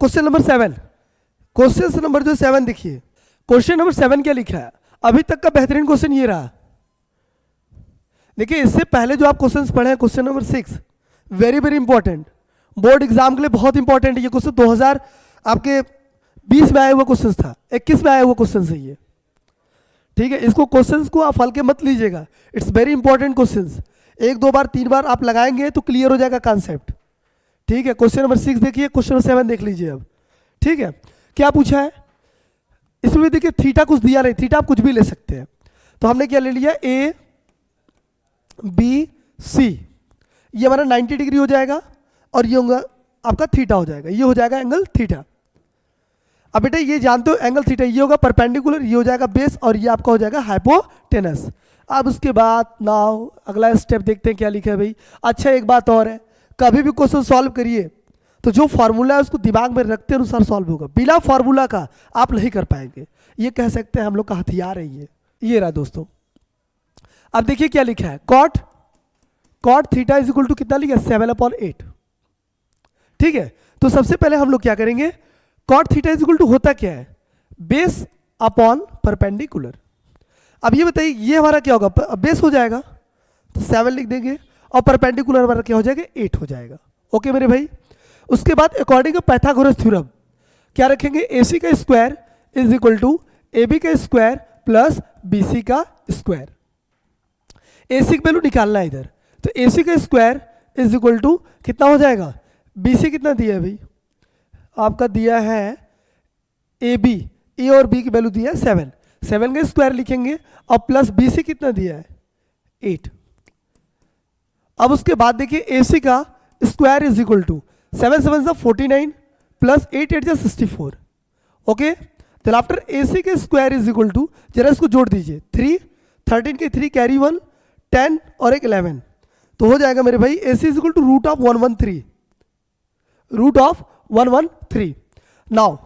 Question number 7, question number जो 7 देखिए, question number 7 क्या लिखा है? अभी तक का बेहतरीन क्वेश्चन ये रहा। देखिए इससे पहले जो आप क्वेश्चंस पढ़े हैं, question number 6 very very important, board exam के लिए बहुत इंपॉर्टेंट है ये क्वेश्चन। 2000 आपके 20 में आया हुआ क्वेश्चन था, 21 में आया हुआ क्वेश्चन है ये, ठीक है। इसको क्वेश्चंस को आप हल्के मत लीजिएगा, इट्स वेरी इंपॉर्टेंट क्वेश्चंस। 1 2 बार 3 बार आप लगाएंगे तो क्लियर हो जाएगा कॉन्सेप्ट, ठीक है। क्वेश्चन नंबर 6 देखिए, क्वेश्चन नंबर 7 देख लीजिए अब, ठीक है। क्या पूछा है इसमें? देखिए थीटा कुछ दिया नहीं, थीटा आप कुछ भी ले सकते हैं, तो हमने क्या ले लिया, ए बी सी, ये हमारा 90 डिग्री हो जाएगा और ये होगा आपका थीटा हो जाएगा, ये हो जाएगा एंगल थीटा। अब बेटा ये जानते हो एंगल थीटा ये होगा परपेंडिकुलर, ये हो जाएगा बेस और ये आपका हो जाएगा हाइपोटेनस। अब उसके बाद नाउ अगला स्टेप देखते हैं क्या लिखा है भाई। अच्छा एक बात और है, कभी भी क्वेश्चन सॉल्व करिए तो जो फॉर्मूला है उसको दिमाग में रखते अनुसार सॉल्व होगा, बिना फॉर्मूला का आप नहीं कर पाएंगे। ये कह सकते हैं हम लोग का हथियार है ये रहा दोस्तों। अब देखिए क्या लिखा है, cot theta is equal to कितना लिखा है, 7/8, ठीक है। तो सबसे पहले हम लोग क्या करेंगे, cot theta is equal to होता क्या है, बेस अपॉन परपेंडिकुलर। अब ये बताइए ये हमारा क्या होगा, बेस हो जाएगा तो 7 लिख देंगे और परपेंडिकुलर हमारा क्या हो जाएगा, 8 हो जाएगा। ओके मेरे भाई। उसके बाद अकॉर्डिंग टू पाइथागोरस थ्योरम क्या रखेंगे, AC का square is equal to AB का स्क्वायर प्लस BC का स्क्वायर। AC की वैल्यू निकालना है इधर, तो AC का स्क्वायर इज इक्वल टू कितना हो जाएगा, BC कितना दिया है भाई, आपका दिया है AB, A और B की वैल्यू दिया है 7 का स्क्वायर लिखेंगे और प्लस BC कितना दिया है 8। अब उसके बाद देखिए AC का square is equal to 7 7 49 plus 8 8 64। Okay, then after AC के स्क्वायर इज इक्वल टू, जरा इसको जोड़ दीजिए, 3 13 के 3 कैरी 1 10 और एक 11, तो हो जाएगा मेरे भाई AC is equal to root of 113, root of 113। Now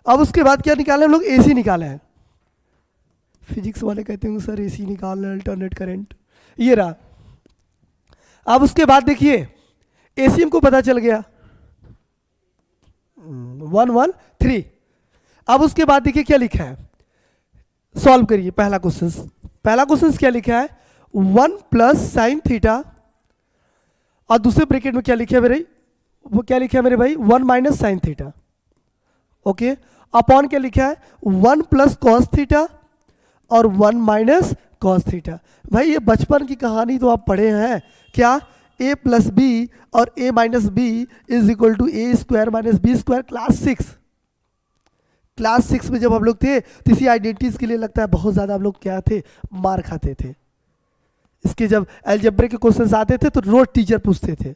अब उसके बाद क्या निकाले हम लोग, AC निकाले हैं। फिजिक्स वाले कहते हैं सर AC निकालना है, अल्टरनेट करंट, ये रहा। अब उसके बाद देखिए AC हमको पता चल गया 113। अब उसके बाद देखिए क्या लिखा है, सॉल्व करिए पहला क्वेश्चन क्या लिखा है, 1 प्लस साइन थीटा और दूसरे ब्रैकेट में क्या लिखा है मेरे, वो क्या लिखा है मेरे भाई, 1 minus sine theta. Okay, upon क्या लिखा है, 1 प्लस कॉस थीटा और 1 माइनस कॉस थीटा। भाई ये बचपन की कहानी तो आप पढ़े हैं क्या, a प्लस बी और a minus B is equal to A square minus B square, class 6 में जब हम लोग थे तो इसी आइडेंटिटीज के लिए लगता है बहुत ज़्यादा हम लोग क्या थे, मार खाते थे। इसके जब अलजेब्रा के क्वेश्चंस आते थे तो रोज टीचर पूछते थे,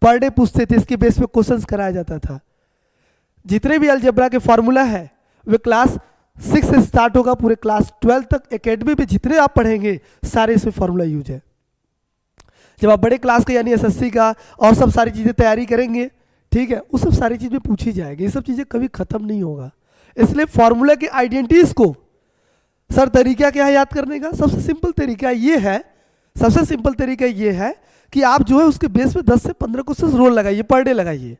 पर डे पूछते थे, इसके बेस पे क्वेश्चंस कराया जाता था। जितने भी अलजेब्रा के फॉर्मूला है वे क्लास 6 से स्टार्ट होगा, पूरे क्लास 12 तक एकेडमी में जितने आप पढ़ेंगे सारे इसमें फॉर्मूला यूज है। जब आप बड़े क्लास का यानी SSC का और सब सारी चीज़ें तैयारी करेंगे, ठीक है, उस सब सारी चीज़ें पूछी जाएगी, ये सब चीज़ें कभी खत्म नहीं होगा। इसलिए फॉर्मूला के आइडेंटिटीज को सर तरीका क्या है याद करने का, सबसे सिंपल तरीका ये है कि आप जो है उसके बेस पे 10 से 15 क्वेश्चन रोज लगाइए, पर डे लगाइए।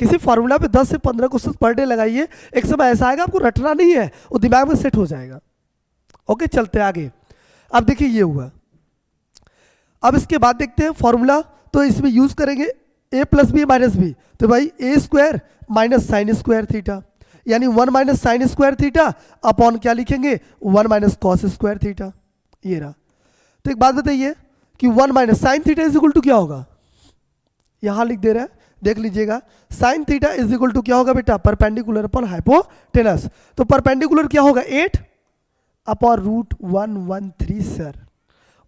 किसी फॉर्मूला पे 10 से 15 क्वेश्चन पर डे लगाइए, एक समय ऐसा आएगा आपको रटना नहीं है, वो दिमाग में सेट हो जाएगा। ओके, चलते आगे। अब देखिए ये हुआ, अब इसके बाद देखते हैं फॉर्मूला, तो इसमें यूज करेंगे a plus B minus B, तो भाई a square minus sine square theta, यानी 1 minus sine square theta upon क्या लिखेंगे, 1 माइनस कॉस स्क्वायर थीटा, ये रहा। तो एक बात बताइए कि 1 minus sine theta is equal to क्या होगा, यहां लिख दे रहा है, देख लीजिएगा, sine theta is equal to क्या होगा बेटा, परपेंडिकुलर अपॉन हाइपोटेनस। तो परपेंडिकुलर क्या होगा, 8 upon root 113 sir.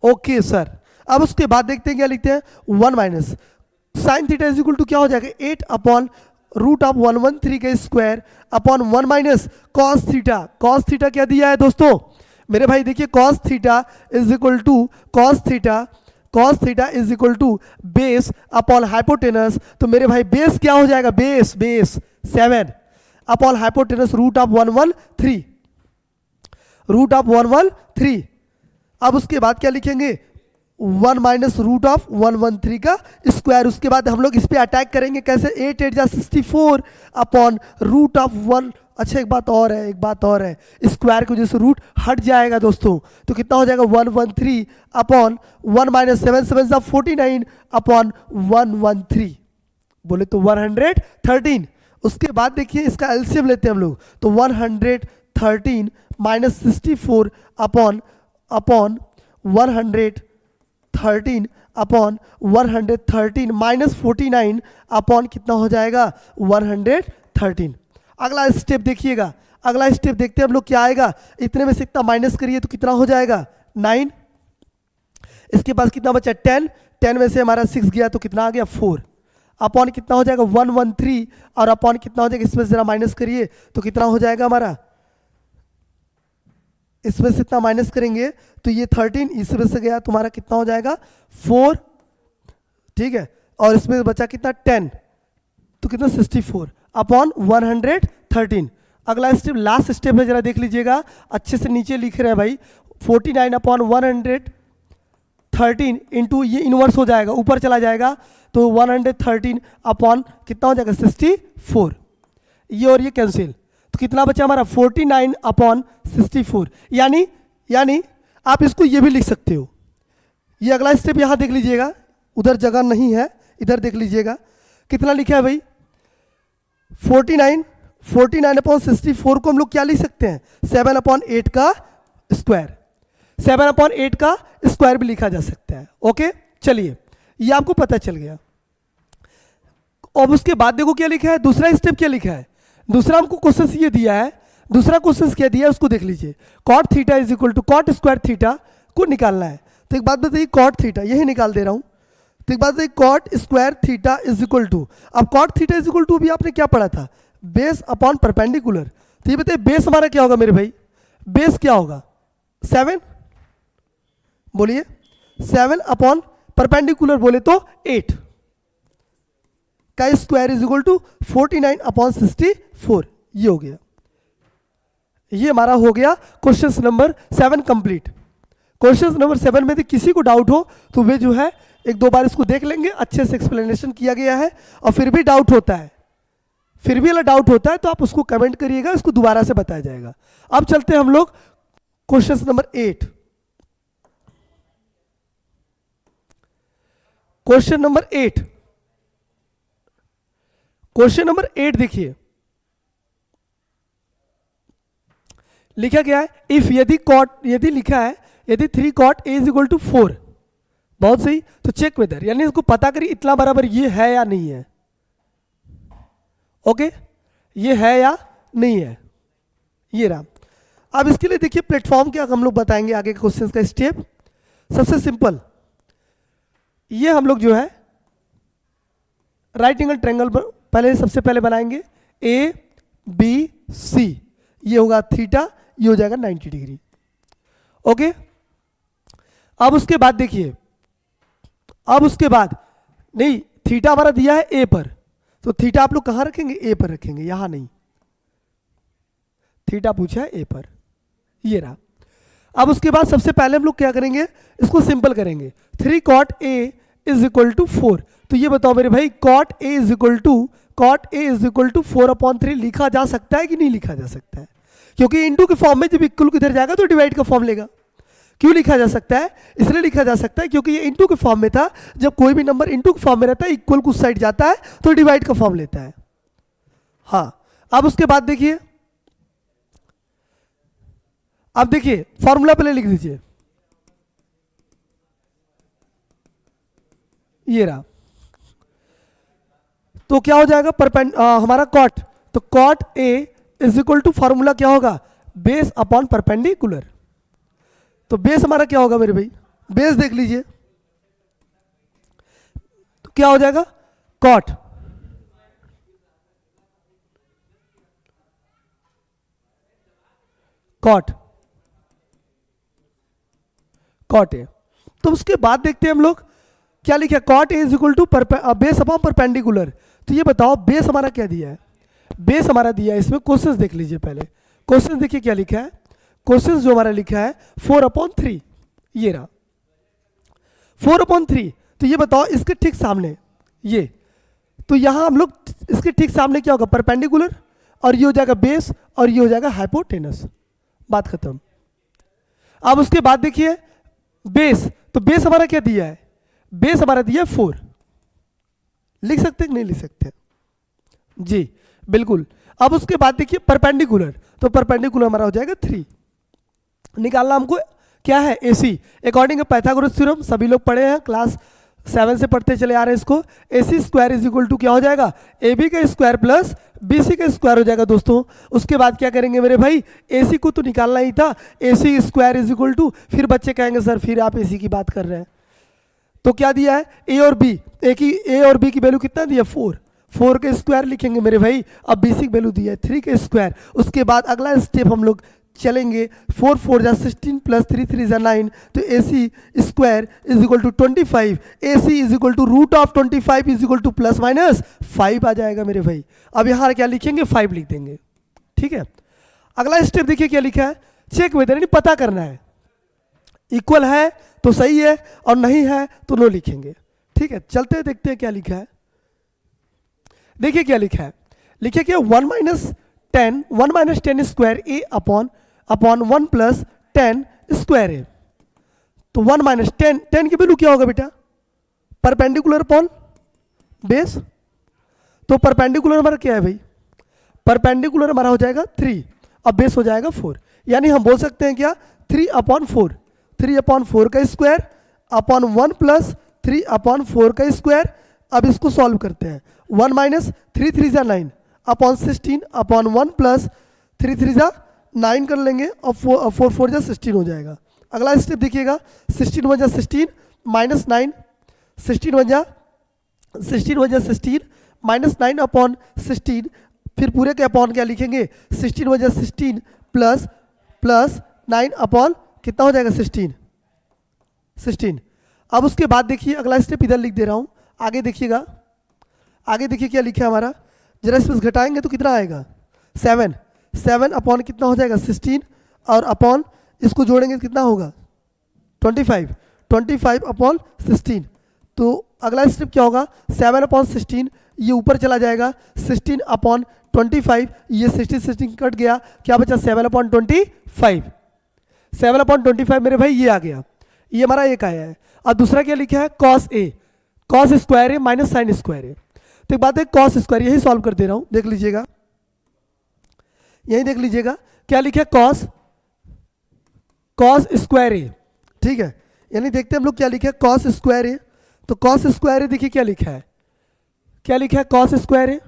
Okay sir, अब उसके बाद देखते हैं क्या लिखते हैं, 1 minus sine theta is equal to क्या हो जाएगा, 8 अपॉन रूट ऑफ 113 का square upon 1 minus cos theta. Cos theta क्या दिया है दोस्तों मेरे भाई, देखिए cos theta is equal to cos theta is equal to base upon hypotenuse. तो मेरे भाई बेस क्या हो जाएगा, base 7 upon hypotenuse root of 113। अब उसके बाद क्या लिखेंगे, 1 माइनस रूट ऑफ 113 का स्क्वायर। उसके बाद हम लोग इस पे अटैक करेंगे कैसे, 8 8 जा 64 अपॉन रूट ऑफ 1। अच्छा एक बात और है, स्क्वायर की वजह से रूट हट जाएगा दोस्तों, तो कितना हो जाएगा 113 अपॉन 1 माइनस 7 7 जा 49 अपॉन 113, बोले तो 113। उसके बाद देखिए इसका एलसीएम लेते हैं हम लोग, तो 113 minus 64 upon 113 upon 113 minus 49 upon कितना हो जाएगा 113। अगला स्टेप देखिएगा, अगला स्टेप देखते हैं हम लोग क्या आएगा, इतने में से इतना माइनस करिए तो कितना हो जाएगा 9। इसके पास कितना बचा 10, 10 में से हमारा 6 गया तो कितना आ गया 4 अपॉन कितना हो जाएगा 113 और अपॉन कितना हो जाएगा, इसमें से जरा माइनस करिए तो कितना हो जाएगा हमारा, इसमें से इतना माइनस करेंगे तो ये 13 इसमें से गया तुम्हारा कितना हो जाएगा 4, ठीक है, और इसमें बचा कितना 10 तो कितना 64 अपॉन 113। अगला स्टेप लास्ट स्टेप है, जरा देख लीजिएगा, अच्छे से नीचे लिख रहे हैं भाई, 49 अपॉन 113 इंटू ये इनवर्स हो जाएगा, ऊपर चला जाएगा तो 113 अपॉन कितना हो जाएगा 64, ये और ये कैंसिल, तो कितना बचा हमारा 49 अपॉन 64। यानी आप इसको ये भी लिख सकते हो। ये अगला स्टेप यहाँ देख लीजिएगा, उधर जगह नहीं है, इधर देख लीजिएगा कितना लिखा है भाई 49 अपॉन 64 को हम लोग क्या लिख सकते हैं 7 अपॉन 8 का स्क्वायर, 7 अपॉन 8 का स्क्वायर भी लिखा जा सकता है। ओके चलिए ये आपको पता चल गया। अब उसके बाद देखो क्या लिखा है, दूसरा स्टेप क्या लिखा है, दूसरा हमको क्वेश्चन ये दिया है, दूसरा क्वेश्चन क्या दिया है उसको देख लीजिए, cot theta is equal to cot square theta को निकालना है। तो एक बात बताइए कॉट थीटा यही निकाल दे रहा हूं, तो एक बात बताइए cot square theta is equal to, अब cot theta is equal to भी आपने क्या पढ़ा था बेस अपॉन परपेंडिकुलर, तो ये बताइए बेस हमारा क्या होगा मेरे भाई, बेस क्या होगा 7, बोलिए 7 अपॉन परपेंडिकुलर बोले तो 8 का square is equal to 49 upon 64, ये हो गया, ये हमारा हो गया question number 7 complete. Question number 7 में यदि किसी को डाउट हो तो वे जो है एक दो बार इसको देख लेंगे, अच्छे से एक्सप्लेनेशन किया गया है, और फिर भी डाउट होता है, फिर भी अगर डाउट होता है तो आप उसको कमेंट करिएगा, इसको दोबारा से बताया जाएगा। अब चलते हैं हम लोग question number 8। Question number 8, question number 8 देखिए लिखा गया है, इफ यदि लिखा है यदि 3 cot A is equal to 4, बहुत सही, तो चेक वेदर, यानी इसको पता करिए इतना बराबर ये है या नहीं है। ओके ये है या नहीं है, ये रहा। अब इसके लिए देखिए प्लेटफॉर्म क्या हम लोग बताएंगे आगे के क्वेश्चंस का स्टेप। सबसे सिंपल ये हम लोग जो है राइट एंगल ट्रायंगल पहले सबसे पहले बनाएंगे, ए बी सी, ये होगा थीटा, ये हो जाएगा 90 डिग्री। ओके अब उसके बाद देखिए, अब उसके बाद नहीं थीटा हमारा दिया है ए पर, तो थीटा आप लोग कहां रखेंगे ए पर रखेंगे, यहां नहीं, थीटा पूछा है ए पर, ये रहा। अब उसके बाद सबसे पहले हम लोग क्या करेंगे, इसको सिंपल करेंगे, 3 cot A is equal to 4, तो ये बताओ मेरे भाई cot A is equal to 4 upon 3 लिखा जा सकता है कि नहीं लिखा जा सकता है, क्योंकि इंटू के फॉर्म में जब इक्वल किधर जाएगा तो डिवाइड का फॉर्म लेगा। क्यों लिखा जा सकता है, इसलिए लिखा जा सकता है क्योंकि ये इंटू के फॉर्म में था, जब कोई भी नंबर इंटू के फॉर्म में रहता है इक्वल कुछ साइड जाता है तो डिवाइड का फॉर्म लेता है। हाँ अब उसके बाद देखिए, अब देखिए फॉर्मूला पहले लिख दीजिए, ये रहा, तो क्या हो जाएगा हमारा कॉट, तो cot A is equal to formula क्या होगा बेस अपॉन परपेंडिकुलर, तो बेस हमारा क्या होगा मेरे भाई, बेस देख लीजिए, तो क्या हो जाएगा कॉट, कॉट ए। तो उसके बाद देखते हैं हम लोग क्या लिखा, cot A is equal to base upon perpendicular, तो ये बताओ बेस हमारा क्या दिया है, बेस हमारा दिया है, इसमें क्वेश्चंस देख लीजिए पहले, क्वेश्चंस देखिए क्या लिखा है, क्वेश्चंस जो हमारा लिखा है 4 अपॉन 3, ये रहा 4/3, तो ये बताओ इसके ठीक सामने ये, तो यहाँ हम लोग इसके ठीक सामने क्या होगा, परपेंडिकुलर, और ये हो जाएगा बेस, और ये हो जाएगा हाइपोटेनस, बात खत्म। अब उसके बाद देखिए बेस, तो बेस हमारा क्या दिया है, बेस हमारा दिया है 4, लिख सकते हैं कि नहीं लिख सकते जी, बिल्कुल। अब उसके बाद देखिए परपेंडिकुलर, तो परपेंडिकुलर हमारा हो जाएगा 3, निकालना हमको क्या है, AC, अकॉर्डिंग पाइथागोरस थ्योरम, सभी लोग पढ़े हैं, क्लास 7 से पढ़ते चले आ रहे हैं इसको। AC square is equal to क्या हो जाएगा, AB का स्क्वायर प्लस BC का स्क्वायर हो जाएगा दोस्तों। उसके बाद क्या करेंगे मेरे भाई, AC को तो निकालना ही था, AC square is equal to, फिर बच्चे कहेंगे सर फिर आप AC की बात कर रहे हैं, तो क्या दिया है A और B, A और B की वैल्यू कितना दिया, 4 का स्क्वायर लिखेंगे मेरे भाई, अब BC की वैल्यू दिया है 3 का स्क्वायर। उसके बाद अगला स्टेप हम लोग चलेंगे, 4 4 जा 16 प्लस 3 3 जा 9, तो AC square is equal to 25, AC is equal to root of 25 is equal to plus minus 5 आ जाएगा मेरे भाई। अब यहाँ क्या लिखेंगे, 5 लिख देंगे, ठीक है। अगला स्टेप देखिए क्या लिखा है, चेक वेदर, यानी पता करना है, इक्वल है तो सही है और नहीं है तो नो लिखेंगे, ठीक है। चलते देखते हैं क्या लिखा है, देखिए क्या लिखा है, लिखिए क्या 1 minus 10 square A upon 1 plus 10 square A, तो 1 माइनस 10 की वैल्यू क्या होगा बेटा, परपेंडिकुलर अपॉन बेस, तो परपेंडिकुलर हमारा क्या है भाई, परपेंडिकुलर हमारा हो जाएगा 3 और बेस हो जाएगा 4, यानी हम बोल सकते हैं क्या 3/4, 3/4 का स्क्वायर अपॉन 1 प्लस 3/4 का स्क्वायर। अब इसको सॉल्व करते हैं, 1 माइनस 3 3 जा 9 अपॉन 16 अपॉन 1 प्लस 3 3 जा 9 कर लेंगे और 4 4 जा 16 हो जाएगा। अगला स्टेप देखिएगा, 16 1 जा 16 माइनस 9, 16 1 जा 16 माइनस 9 अपॉन 16, फिर पूरे के अपॉन क्या लिखेंगे, 16 1 जा 16 प्लस 9 अपॉन कितना हो जाएगा 16। अब उसके बाद देखिए अगला स्टेप इधर लिख दे रहा हूँ, आगे देखिएगा, आगे देखिए क्या लिखा है हमारा, जरा इसमें घटाएंगे तो कितना आएगा 7 अपॉन कितना हो जाएगा 16, और अपॉन इसको जोड़ेंगे तो कितना होगा 25 अपॉन 16। तो अगला स्टेप क्या होगा, 7/16 ये ऊपर चला जाएगा, 16 अपॉन 25, ये 16 कट गया, क्या बचा 7/25, 7/25 मेरे भाई ये आ गया, ये हमारा एक आया है। और दूसरा क्या लिखा है, कॉस स्क्वायर है माइनस साइन स्क्वायर है, तो एक बात है कॉस स्क्वायर, यही सॉल्व कर दे रहा हूँ, देख लीजिएगा, यही देख लीजिएगा क्या लिखा है, कॉस स्क्वायर है, ठीक है। यानी देखते हैं हम लोग क्या लिखा है, कॉस स्क्वायर है, तो कॉस स्क्वायर है देखिए क्या लिखा है, क्या लिखा है, कॉस स्क्वायर है,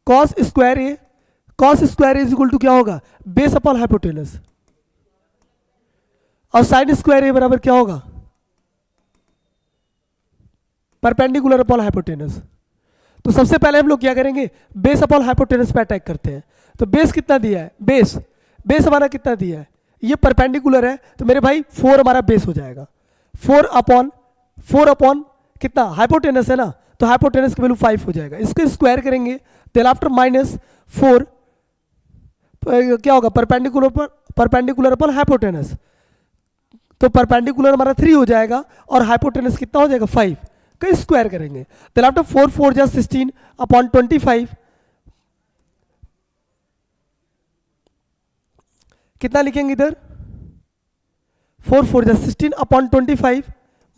cos square is equal to क्या होगा, बेस अपॉन हाइपोटेनस, और साइन स्क्वायर ए बराबर क्या होगा, परपेंडिकुलर अपॉन हाइपोटेनस। तो सबसे पहले हम लोग क्या करेंगे, बेस अपॉन हाइपोटेनस पे अटैक करते हैं। तो बेस कितना दिया है, बेस हमारा कितना दिया है, ये परपेंडिकुलर है, तो मेरे भाई 4 हमारा बेस हो जाएगा, 4 अपॉन कितना हाइपोटेनस है ना, तो हाइपोटेनस की वैल्यू 5 हो जाएगा, इसको स्क्वायर करेंगे, देन आफ्टर -4 क्या होगा, परपेंडिकुलर अपॉन हाइपोटेनस, तो परपेंडिकुलर हमारा 3 हो जाएगा और हाइपोटेनस कितना हो जाएगा 5 का स्क्वायर करेंगे, देन आफ्टर 4 4 जा 16 अपॉन 25, कितना लिखेंगे इधर 4 4 जा 16 अपॉन 25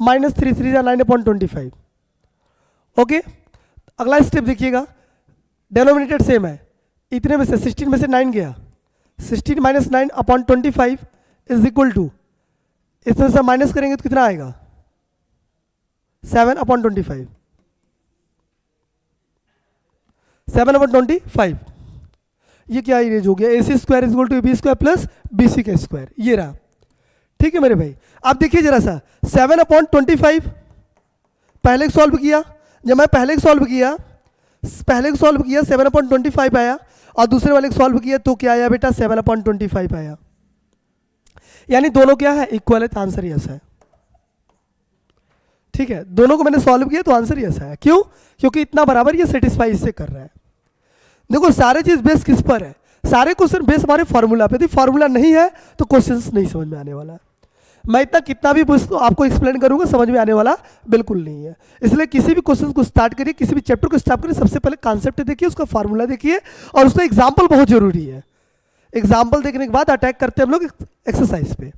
माइनस 3 3 जा 9 अपॉन 25। ओके, अगला स्टेप देखिएगा, डेनोमिनेटर सेम है, इतने में से 16 में से 9 गया, 16 minus 9 upon 25 is equal to, इसमें से माइनस करेंगे तो कितना आएगा 7/25, 7/25, ये क्या इरेज हो गया, AC square is equal to AB square plus BC का स्क्वायर, ये रहा, ठीक है मेरे भाई। आप देखिए जरा सा 7/25 पहले सॉल्व किया, जब मैं पहले सॉल्व किया 7/25 आया, और दूसरे वाले सॉल्व किया तो क्या आया बेटा 7/25 आया, यानी दोनों क्या है इक्वल है, तो आंसर यस है, ठीक है। दोनों को मैंने सॉल्व किया तो आंसर यस है, क्यों, क्योंकि इतना बराबर ये सेटिस्फाई इससे कर रहा है। देखो सारे चीज बेस किस पर है, सारे क्वेश्चन बेस हमारे फॉर्मूला पे थी, फॉर्मूला नहीं है तो क्वेश्चन नहीं समझ में आने वाला है। मैं इतना कितना भी आपको एक्सप्लेन करूंगा समझ में आने वाला बिल्कुल नहीं है। इसलिए किसी भी क्वेश्चन को स्टार्ट करिए, किसी भी चैप्टर को स्टार्ट करिए, सबसे पहले कॉन्सेप्ट देखिए, उसका फार्मूला देखिए और उसका एग्जाम्पल बहुत जरूरी है। एग्जाम्पल देखने के बाद अटैक करते हैं हम लोग एक्सरसाइज पे।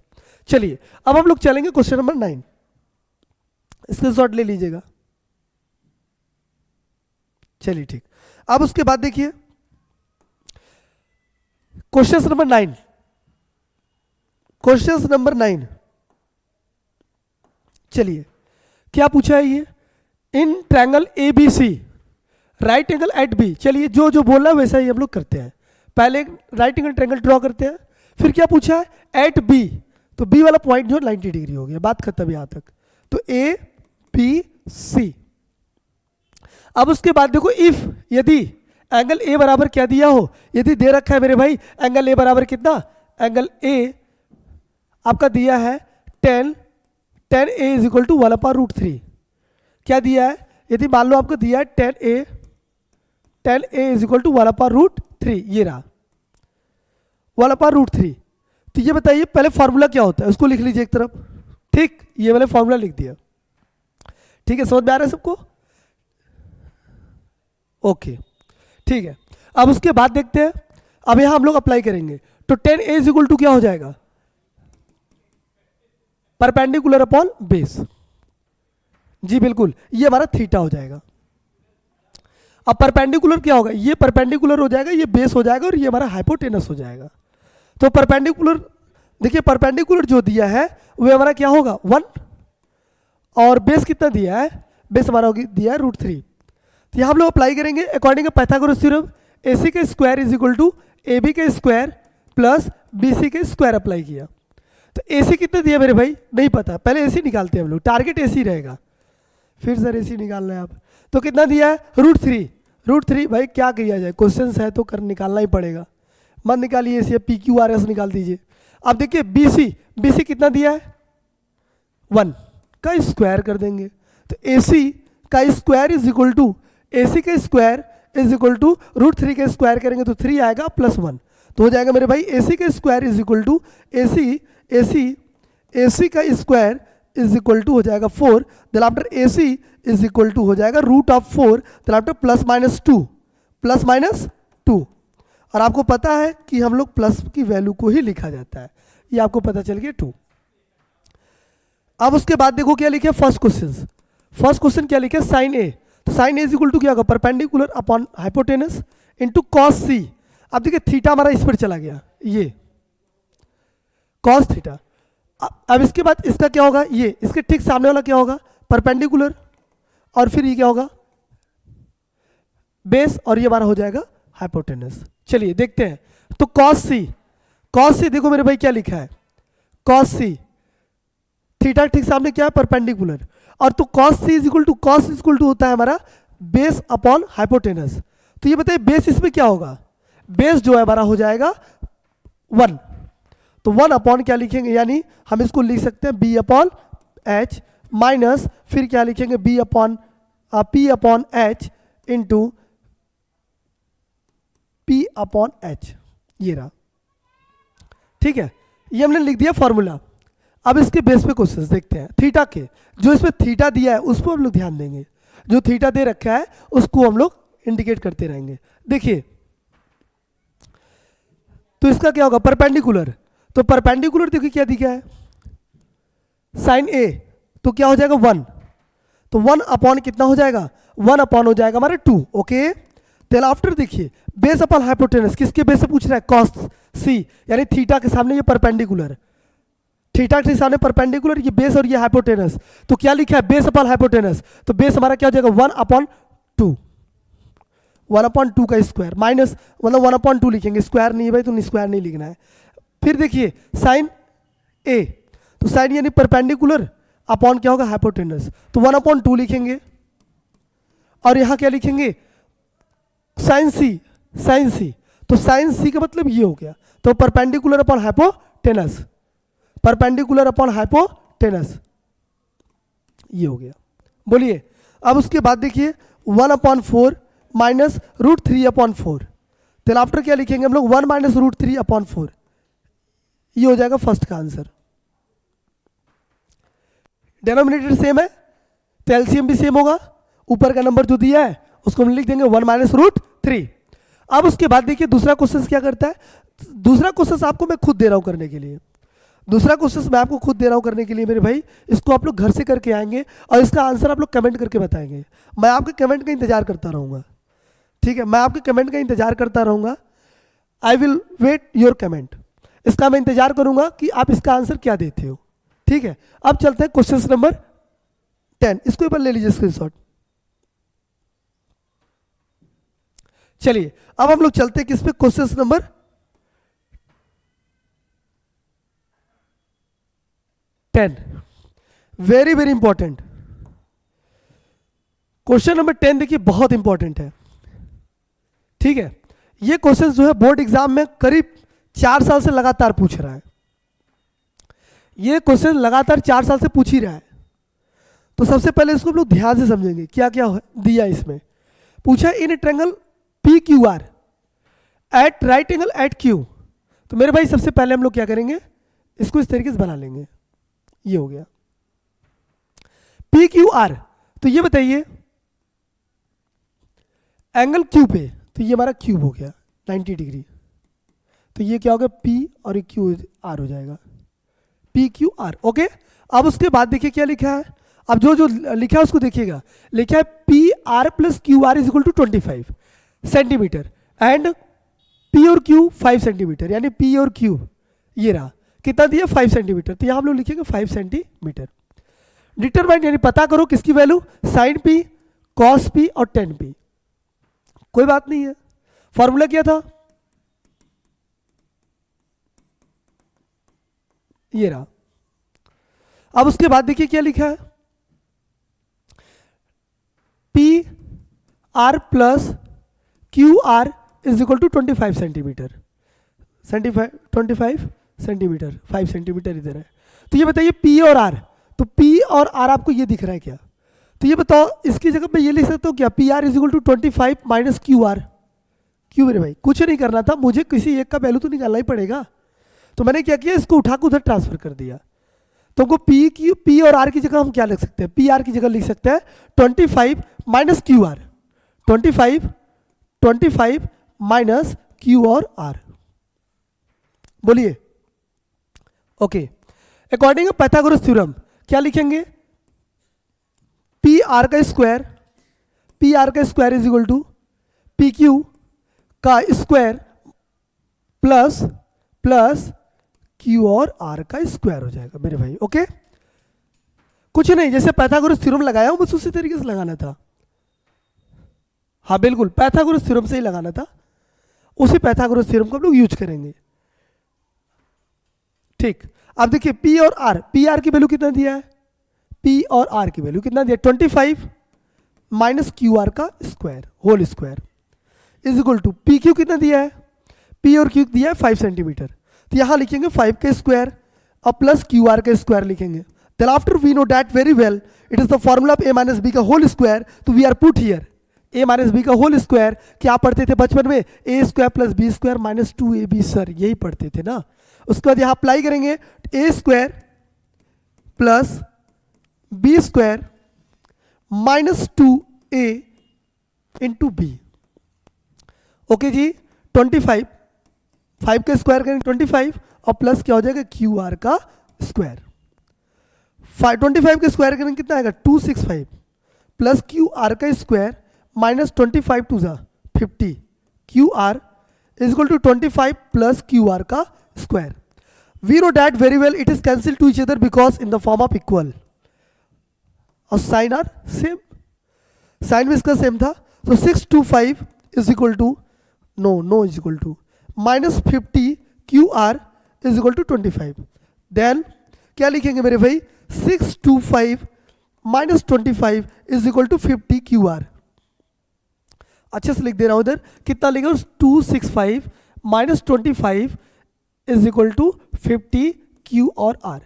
चलिए अब हम लोग चलेंगे क्वेश्चन नंबर 9, स्क्रीनशॉट ले लीजिएगा। चलिए ठीक, अब उसके बाद देखिए क्वेश्चन नंबर 9, क्वेश्चन नंबर 9। चलिए क्या पूछा है ये, in triangle A B C right angle at B. चलिए जो जो बोला वैसा ही हम लोग करते हैं, पहले राइट एंगल ट्रायंगल ड्रॉ करते हैं, फिर क्या पूछा है एट बी, तो बी वाला पॉइंट जो 90 डिग्री हो गया, बात खत्म यहां तक। तो ए बी सी। अब उसके बाद देखो इफ, यदि एंगल ए बराबर क्या दिया हो, यदि दे रखा है मेरे भाई एंगल ए बराबर कितना, एंगल ए आपका दिया है 10 ए इज इक्वल टू 1/√3। क्या दिया है, यदि मान लो आपको दिया है 10 ए इज इक्वल टू 1/√3, ये रहा 1/√3। तो ये बताइए पहले फॉर्मूला क्या होता है, उसको लिख लीजिए एक तरफ। ठीक, ये मैंने फॉर्मूला लिख दिया। ठीक है, समझ में आ रहा है सबको? ओके ठीक है। अब उसके बाद देखते हैं, अब यहां हम लोग अप्लाई करेंगे। तो 10 ए इज इक्वल टू क्या हो जाएगा, परपेंडिकुलर अपॉन बेस। जी बिल्कुल, ये हमारा थीटा हो जाएगा। अब परपेंडिकुलर क्या होगा, ये परपेंडिकुलर हो जाएगा, ये बेस हो जाएगा और ये हमारा हाइपोटेनस हो जाएगा। तो परपेंडिकुलर देखिए, परपेंडिकुलर जो दिया है वो हमारा क्या होगा 1, और बेस कितना दिया है, बेस हमारा दिया है √3। तो यहाँ हम लोग अप्लाई करेंगे अकॉर्डिंग पाइथागोरस थ्योरम, AC का square is equal to AB का स्क्वायर प्लस BC का स्क्वायर अप्लाई किया। तो AC कितना दिया मेरे भाई, नहीं पता, पहले AC निकालते हैं हम लोग, टारगेट AC रहेगा। फिर सर AC निकालना है आप, तो कितना दिया है √3। भाई क्या किया जाए, क्वेश्चन है तो कर निकालना ही पड़ेगा, मत निकालिए AC, PQRS निकाल दीजिए। अब देखिए BC कितना दिया है 1 का स्क्वायर कर देंगे। तो AC का square is equal to AC का स्क्वायर इज इक्वल टू √3 का स्क्वायर करेंगे तो 3 आएगा प्लस 1, तो हो जाएगा मेरे भाई AC का square is equal to AC का स्क्वायर इज इक्वल टू हो जाएगा 4, then after AC is equal to हो जाएगा √4, देन आफ्टर प्लस माइनस 2। और आपको पता है कि हम लोग प्लस की वैल्यू को ही लिखा जाता है, ये आपको पता चल गया 2। अब उसके बाद देखो क्या लिखे फर्स्ट क्वेश्चन क्या लिखे, साइन ए। तो sine a is equal to क्या होगा, perpendicular upon hypotenuse into cos c. अब देखिए थीटा हमारा इस पर चला गया, ये कॉस थीटा। अब इसके बाद इसका क्या होगा, ये इसके ठीक सामने वाला क्या होगा, परपेंडिकुलर, और फिर ये क्या होगा बेस, और ये हमारा हो जाएगा हाइपोटेनस। चलिए देखते हैं, तो कॉस सी देखो मेरे भाई क्या लिखा है, कॉस सी, थीटा ठीक सामने क्या है परपेंडिकुलर, और तो cos C is equal to होता है हमारा बेस अपॉन हाइपोटेनस। तो ये बताइए बेस इसमें क्या होगा, बेस जो है हमारा हो जाएगा 1, तो 1 अपॉन क्या लिखेंगे, यानी हम इसको लिख सकते हैं B/H माइनस फिर क्या लिखेंगे P/H इंटू P/H, ये रहा। ठीक है, ये हमने लिख दिया फॉर्मूला। अब इसके बेस पे क्वेश्चंस देखते हैं, थीटा के, जो इसमें थीटा दिया है उस पर हम लोग ध्यान देंगे, जो थीटा दे रखा है उसको हम लोग इंडिकेट करते रहेंगे। देखिए तो इसका क्या होगा परपेंडिकुलर, तो परपेंडिकुलर देखिए क्या दिया है साइन ए, तो क्या हो जाएगा 1, तो 1 अपॉन कितना हो जाएगा, 1 अपॉन हो जाएगा हमारे 2। ओके, देन आफ्टर देखिए बेस अपॉन हाइपोटेनस, किसके बेस से पूछ रहा है, कॉस सी, यानी थीटा के सामने ये परपेंडिकुलर, थीटा के सामने परपेंडिकुलर, ये बेस और ये हाइपोटेनस। तो क्या लिखा है बेस अपॉन हाइपोटेनस, तो बेस हमारा क्या हो जाएगा 1/2 का स्क्वायर माइनस, मतलब 1/2 लिखेंगे, स्क्वायर नहीं है भाई, तो स्क्वायर नहीं लिखना है। फिर देखिए साइन ए, तो साइन यानी परपेंडिकुलर अपॉन क्या होगा हाइपोटेनस, तो 1/2 लिखेंगे, और यहां क्या लिखेंगे साइन सी, तो साइन सी का मतलब ये हो गया, तो परपेंडिकुलर अपॉन हाइपोटेनस, ये हो गया। बोलिए अब उसके बाद देखिए 1/4 माइनस √3/4, तो आफ्टर क्या लिखेंगे हम लोग 1 माइनस √3/4, ये हो जाएगा फर्स्ट का आंसर। डेनोमिनेटर सेम है तो एलसीएम भी सेम होगा, ऊपर का नंबर जो दिया है उसको हम लिख देंगे 1 माइनस रूट 3। अब उसके बाद देखिए दूसरा क्वेश्चन क्या करता है, दूसरा क्वेश्चन आपको मैं खुद दे रहा हूं करने के लिए, दूसरा क्वेश्चन मैं आपको खुद दे रहा हूं करने के लिए मेरे भाई, इसको आप लोग घर से करके आएंगे और इसका आंसर आप लोग कमेंट करके बताएंगे। मैं आपके कमेंट का इंतजार करता रहूंगा, ठीक है, मैं आपके कमेंट का इंतजार करता रहूंगा। I will wait your comment, इसका मैं इंतजार करूंगा कि आप इसका आंसर क्या देते हो, ठीक है। अब चलते हैं क्वेश्चन नंबर 10, इसको एक बार ले लीजिए स्क्रीनशॉट। चलिए अब हम लोग चलते हैं किस पे, question number 10, very very important question number 10। देखिए बहुत इंपॉर्टेंट है, ठीक है। ये क्वेश्चन जो है बोर्ड एग्जाम में करीब 4 साल से लगातार पूछ रहा है, ये क्वेश्चन लगातार 4 साल से पूछ ही रहा है। तो सबसे पहले इसको हम लोग ध्यान से समझेंगे क्या क्या दिया इसमें। पूछा in triangle P Q R at right angle at Q. तो मेरे भाई सबसे पहले हम लोग क्या करेंगे, इसको इस तरीके से बना लेंगे, ये हो गया पी क्यू आर। तो ये बताइए एंगल क्यू पे, तो ये हमारा क्यूब हो गया 90 डिग्री, तो ये क्या होगा पी और ये क्यू आर हो जाएगा, पी क्यू आर, ओके। अब उसके बाद देखिए क्या लिखा है, अब जो जो लिखा है उसको देखिएगा, लिखा है P R plus Q R is equal to 25 centimetre and P और क्यू 5 सेंटीमीटर, यानी पी और क्यू ये रहा कितना दिया 5 सेंटीमीटर, तो यहां हम लोग लिखेंगे 5 सेंटीमीटर। डिटरमाइन यानी पता करो किसकी value, sine P, cos P और टेन पी। कोई बात नहीं है, फॉर्मूला क्या था, ये रहा। अब उसके बाद देखिए क्या लिखा है, P R plus Q R is equal to 25 centimetre, 25 centimetre, 5 centimetre इधर है। तो ये बताइए पी और आर, तो पी और आर आपको ये दिख रहा है क्या, तो ये बताओ इसकी जगह पे ये लिख सकते हो क्या, P R is equal to 25 minus Q R. क्यों मेरे भाई, कुछ नहीं करना था, मुझे किसी एक का वैल्यू तो निकालना ही पड़ेगा, तो मैंने क्या किया, इसको उठा के उधर ट्रांसफर कर दिया। तो हमको पी और आर की जगह हम क्या लिख सकते हैं, पी आर की जगह लिख सकते हैं 25 minus Q R, 25 minus Q और आर, बोलिए ओके। अकॉर्डिंग पाइथागोरस थ्योरम क्या लिखेंगे, पी आर का square is equal to P Q का स्क्वायर प्लस क्यू और आर का स्क्वायर हो जाएगा मेरे भाई, ओके। कुछ नहीं, जैसे पाइथागोरस थ्योरम लगाया हूं बस उसी तरीके से लगाना था, हाँ बिल्कुल पाइथागोरस थ्योरम से ही लगाना था, उसी पाइथागोरस थ्योरम को हम लोग यूज करेंगे, ठीक। अब देखिए पी और आर, पी आर की वैल्यू कितना दिया है, पी और आर की वैल्यू कितना दिया, 25 माइनस क्यू आर का square whole square is equal to P Q कितना दिया है, पी और क्यू दिया है 5 सेंटीमीटर, तो यहां लिखेंगे 5 के स्क्वायर और प्लस क्यू आर के स्क्वायर लिखेंगे। Then after we know that very well it is the formula of a minus b का होल स्क्वायर, तो we are put here a minus b का होल स्क्वायर। क्या पढ़ते थे बचपन में, a square plus b square minus 2ab, sir यही पढ़ते थे ना। उसके बाद यहां अप्लाई करेंगे a square plus b square minus 2a into B, okay जी। 25 5 के स्क्वायर करेंगे 25 और प्लस क्या हो जाएगा क्यू आर का स्क्वायर, 25 के स्क्वायर करेंगे कितना आएगा 265 प्लस क्यू आर का स्क्वायर माइनस 25 टू जा 50, Q R is equal to 25 plus Q R का square. We know that very well it is cancel to each other because in the form of equal, और sign are same, sign भी इसका same था, तो 625 is equal to no is equal to minus 50 Q R is equal to 25। Then क्या लिखेंगे मेरे भाई, 625 minus 25 is equal to 50 Q R. अच्छे से लिख दे रहा हूं इधर, कितना लिखेगा 265 minus 25 is equal to 50 Q और आर।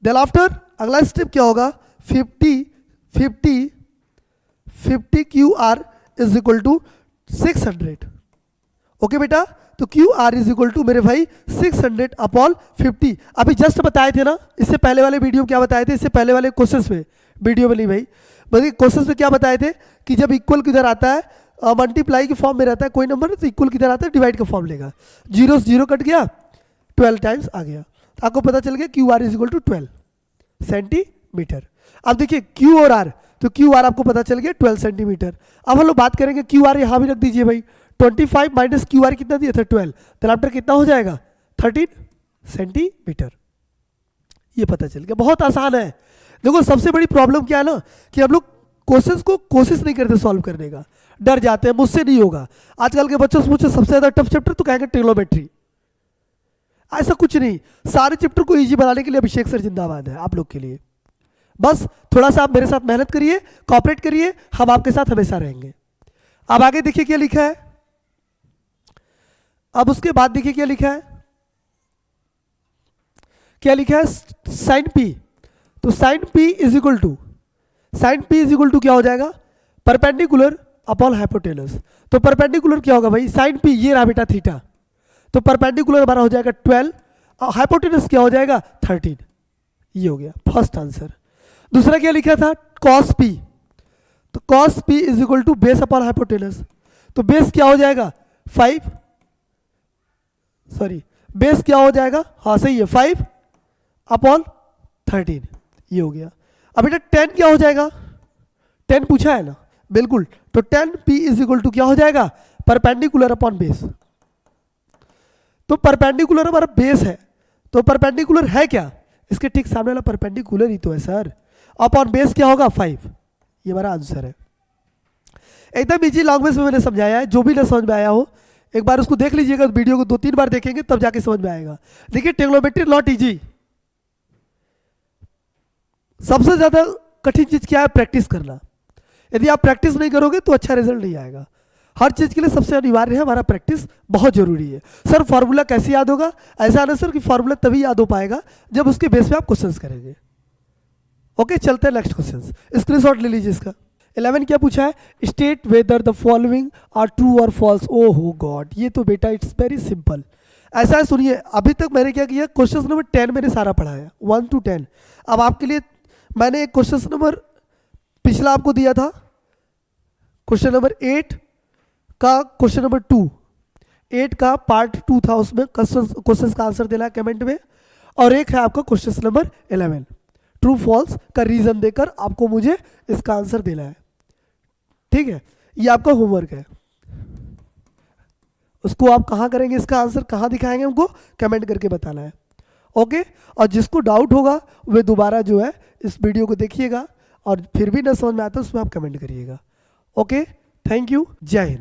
देन आफ्टर अगला स्टेप क्या होगा, 50 Q R is equal to 600, okay बेटा, तो Q are is equal to मेरे भाई 600/50। अभी जस्ट बताए थे ना, इससे पहले वाले वीडियो में क्या बताए थे, इससे पहले वाले क्वेश्चंस में, वीडियो में नहीं भाई, बल्कि क्वेश्चंस में क्या बताए थे कि जब इक्वल किधर आता है, मल्टीप्लाई के फॉर्म में रहता है कोई नंबर, तो इक्वल किधर आता है, डिवाइड का फॉर्म लेगा। 0 से 0 कट गया, 12 टाइम्स आ गया, तो आपको पता चल गया Q are is equal to 12 centimetre. अब देखिए क्यू और आर, तो क्यू आर आपको पता चल गया 12 सेंटीमीटर। अब हम लोग बात करेंगे क्यू आर, यहाँ भी रख दीजिए भाई, 25 माइनस क्यू आर कितना दिया था 12, तो कितना हो जाएगा 13 सेंटीमीटर। ये पता चल गया, बहुत आसान है। देखो सबसे बड़ी प्रॉब्लम क्या है ना, कि हम लोग क्वेश्चंस को कोशिश नहीं करते सॉल्व करने का, डर जाते हैं मुझसे नहीं होगा। आजकल के बच्चों से पूछो सबसे ज्यादा टफ चैप्टर, तो कहेंगे ट्रिग्नोमेट्री। ऐसा कुछ नहीं, सारे चैप्टर को इजी बनाने के लिए अभिषेक सर जिंदाबाद है आप लोग के लिए। बस थोड़ा सा आप मेरे साथ मेहनत करिए, कोऑपरेट करिए, हम आपके साथ हमेशा रहेंगे। अब आगे देखिए क्या लिखा है, अब उसके बाद देखिए क्या लिखा है, क्या लिखा है, साइन पी। तो sine P is equal to, sine P is equal to क्या हो जाएगा, परपेंडिकुलर अपॉन हाइपोटेनस। तो परपेंडिकुलर क्या होगा भाई, साइन पी ये रहा बेटा थीटा, तो परपेंडिकुलर हमारा हो जाएगा 12 और हाइपोटेनस क्या हो जाएगा 13। ये हो गया फर्स्ट आंसर। दूसरा क्या लिखा था, कॉस पी। तो cos P is equal to base upon hypotenuse. तो बेस क्या हो जाएगा 5, सॉरी बेस क्या हो जाएगा, हाँ सही है 5 अपॉन 13। ये हो गया। अब बेटा 10 क्या हो जाएगा, 10 पूछा है ना, बिल्कुल। तो 10 पी इज इक्वल टू क्या हो जाएगा, परपेंडिकुलर अपॉन बेस। तो परपेंडिकुलर हमारा बेस है, तो परपेंडिकुलर है क्या, इसके ठीक सामने वाला परपेंडिकुलर ही तो है सर। अपॉन बेस क्या होगा 5। ये हमारा आंसर है। एकदम इजी लैंग्वेज में मैंने समझाया है, जो भी ना समझ में आया हो एक बार उसको देख लीजिएगा, वीडियो को 2-3 बार देखेंगे तब जाके समझ में आएगा। देखिए ट्रिग्नोमेट्री नॉट इजी, सबसे ज्यादा कठिन चीज क्या है, प्रैक्टिस करना। यदि आप प्रैक्टिस नहीं करोगे तो अच्छा रिजल्ट नहीं आएगा। हर चीज के लिए सबसे अनिवार्य है हमारा प्रैक्टिस, बहुत जरूरी है। सर फॉर्मूला कैसे याद होगा, ऐसा ना सर कि फॉर्मूला तभी याद हो पाएगा जब उसके बेस पे आप क्वेश्चंस करेंगे। ओके चलते हैं नेक्स्ट क्वेश्चंस, स्क्रीनशॉट ले लीजिए इसका। 11 क्या पूछा है, state whether the following are true और फॉल्स। ओ हो गॉड, ये तो बेटा इट्स वेरी सिंपल। ऐसा है सुनिए, अभी तक मैंने क्या किया, क्वेश्चन नंबर 10 मैंने सारा पढ़ा है 1 to 10। अब आपके लिए मैंने एक क्वेश्चन नंबर पिछला आपको दिया था, क्वेश्चन नंबर 8 का क्वेश्चन नंबर 2, 8 का पार्ट 2 था, उसमें क्वेश्चन का आंसर देना है कमेंट में। और एक है आपका क्वेश्चन नंबर 11, ट्रू फॉल्स का रीजन देकर आपको मुझे इसका आंसर देना है। ठीक है, ये आपका होमवर्क है। उसको आप कहाँ करेंगे, इसका आंसर कहाँ दिखाएंगे हमको कमेंट करके बताना है। ओके, और जिसको डाउट होगा वे दोबारा जो है इस वीडियो को देखिएगा, और फिर भी ना समझ में आता उसमें आप कमेंट करिएगा। ओके, थैंक यू, जय हिंद।